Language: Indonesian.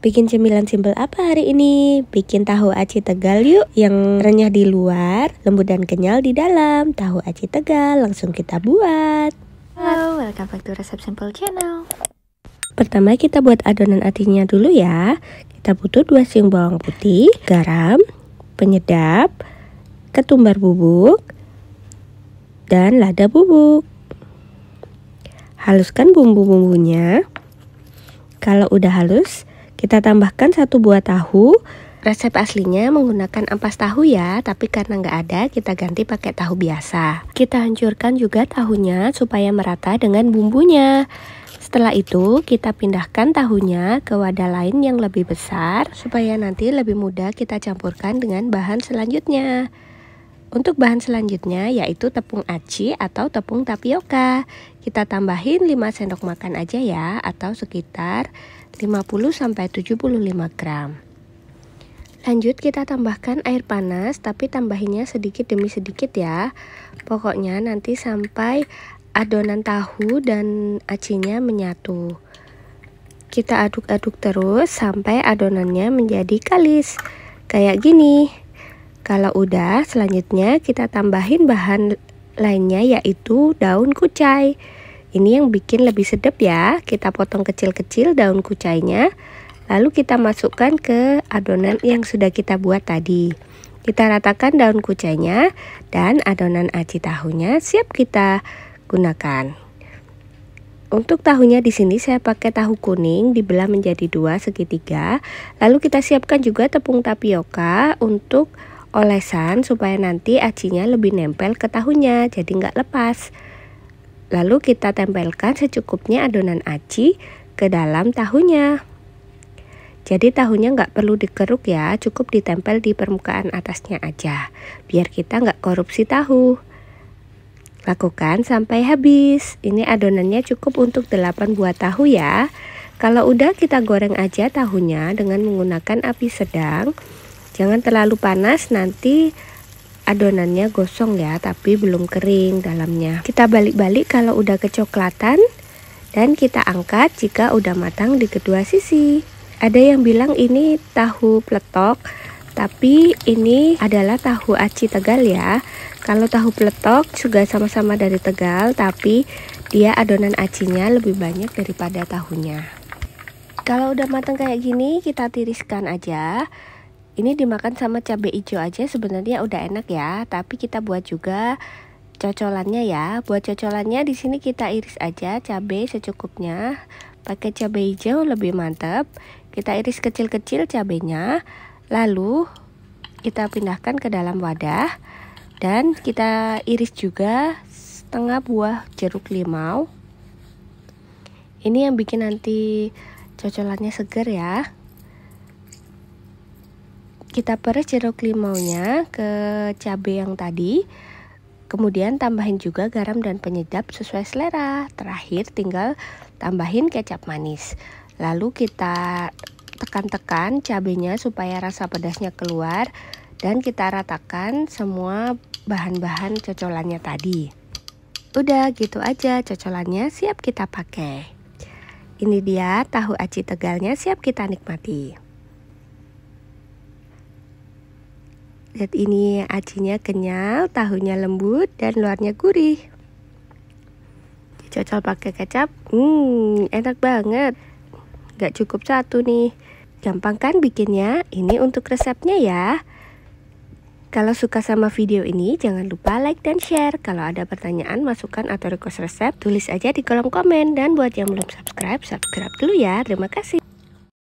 Bikin cemilan simpel apa hari ini? Bikin tahu aci Tegal yuk, yang renyah di luar, lembut dan kenyal di dalam. Tahu aci Tegal, langsung kita buat. Halo, welcome back to Resep Simple Channel. Pertama kita buat adonan acinya dulu ya. Kita butuh 2 siung bawang putih, garam, penyedap, ketumbar bubuk, dan lada bubuk. Haluskan bumbu-bumbunya. Kalau udah halus, kita tambahkan 1 buah tahu. Resep aslinya menggunakan ampas tahu ya, tapi karena nggak ada, kita ganti pakai tahu biasa. Kita hancurkan juga tahunya supaya merata dengan bumbunya. Setelah itu, kita pindahkan tahunya ke wadah lain yang lebih besar, supaya nanti lebih mudah kita campurkan dengan bahan selanjutnya. Untuk bahan selanjutnya yaitu tepung aci atau tepung tapioka. Kita tambahin 5 sendok makan aja ya, atau sekitar 50-75 gram. Lanjut kita tambahkan air panas, tapi tambahinnya sedikit demi sedikit ya. Pokoknya nanti sampai adonan tahu dan acinya menyatu. Kita aduk-aduk terus sampai adonannya menjadi kalis kayak gini. Kalau udah, selanjutnya kita tambahin bahan lainnya yaitu daun kucai. Ini yang bikin lebih sedap ya. Kita potong kecil-kecil daun kucainya, lalu kita masukkan ke adonan yang sudah kita buat tadi. Kita ratakan daun kucainya dan adonan aci tahunya siap kita gunakan. Untuk tahunya di sini saya pakai tahu kuning dibelah menjadi 2 segitiga. Lalu kita siapkan juga tepung tapioka untuk olesan supaya nanti acinya lebih nempel ke tahunya, jadi nggak lepas. Lalu kita tempelkan secukupnya adonan aci ke dalam tahunya. Jadi tahunya nggak perlu dikeruk ya, cukup ditempel di permukaan atasnya aja, biar kita nggak korupsi tahu. Lakukan sampai habis. Ini adonannya cukup untuk 8 buah tahu ya. Kalau udah, kita goreng aja tahunya dengan menggunakan api sedang. Jangan terlalu panas, nanti adonannya gosong ya, tapi belum kering dalamnya. Kita balik-balik kalau udah kecoklatan, dan kita angkat jika udah matang di kedua sisi. Ada yang bilang ini tahu peletok, tapi ini adalah tahu aci Tegal ya. Kalau tahu peletok juga sama-sama dari Tegal, tapi dia adonan acinya lebih banyak daripada tahunya. Kalau udah matang kayak gini, kita tiriskan aja. Ini dimakan sama cabai hijau aja sebenarnya udah enak ya, tapi kita buat juga cocolannya ya. Buat cocolannya di sini kita iris aja cabai secukupnya. Pakai cabai hijau lebih mantap. Kita iris kecil-kecil cabainya, lalu kita pindahkan ke dalam wadah dan kita iris juga setengah buah jeruk limau. Ini yang bikin nanti cocolannya seger ya. Kita peres jeruk limaunya ke cabai yang tadi. Kemudian tambahin juga garam dan penyedap sesuai selera. Terakhir tinggal tambahin kecap manis. Lalu kita tekan-tekan cabainya supaya rasa pedasnya keluar. Dan kita ratakan semua bahan-bahan cocolannya tadi. Udah gitu aja, cocolannya siap kita pakai. Ini dia tahu aci Tegalnya siap kita nikmati. Lihat ini acinya kenyal, tahunya lembut dan luarnya gurih. Dicocol pakai kecap, enak banget. Gak cukup 1 nih. Gampang kan bikinnya? Ini untuk resepnya ya. Kalau suka sama video ini, jangan lupa like dan share. Kalau ada pertanyaan, masukan atau request resep, tulis aja di kolom komen. Dan buat yang belum subscribe, subscribe dulu ya. Terima kasih.